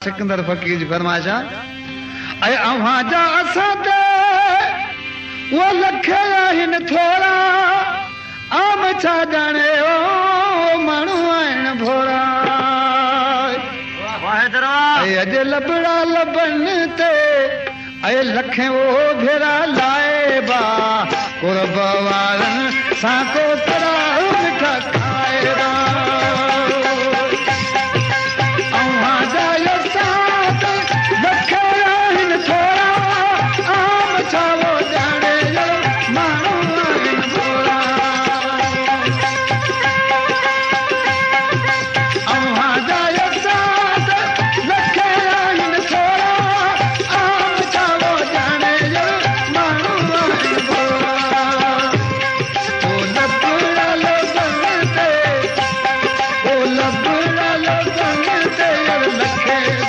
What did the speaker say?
सिकंदर फकीर जी फरमाइश आहे अव्हां जा असां ते वो लखे आहिनि थोरा आम छा ॼाणे ओ माण्हू आहिनि भोरा अॼु लबड़ा लबनि ते लखे वो भेरा लाए बा कुर्ब वारनि सां को करा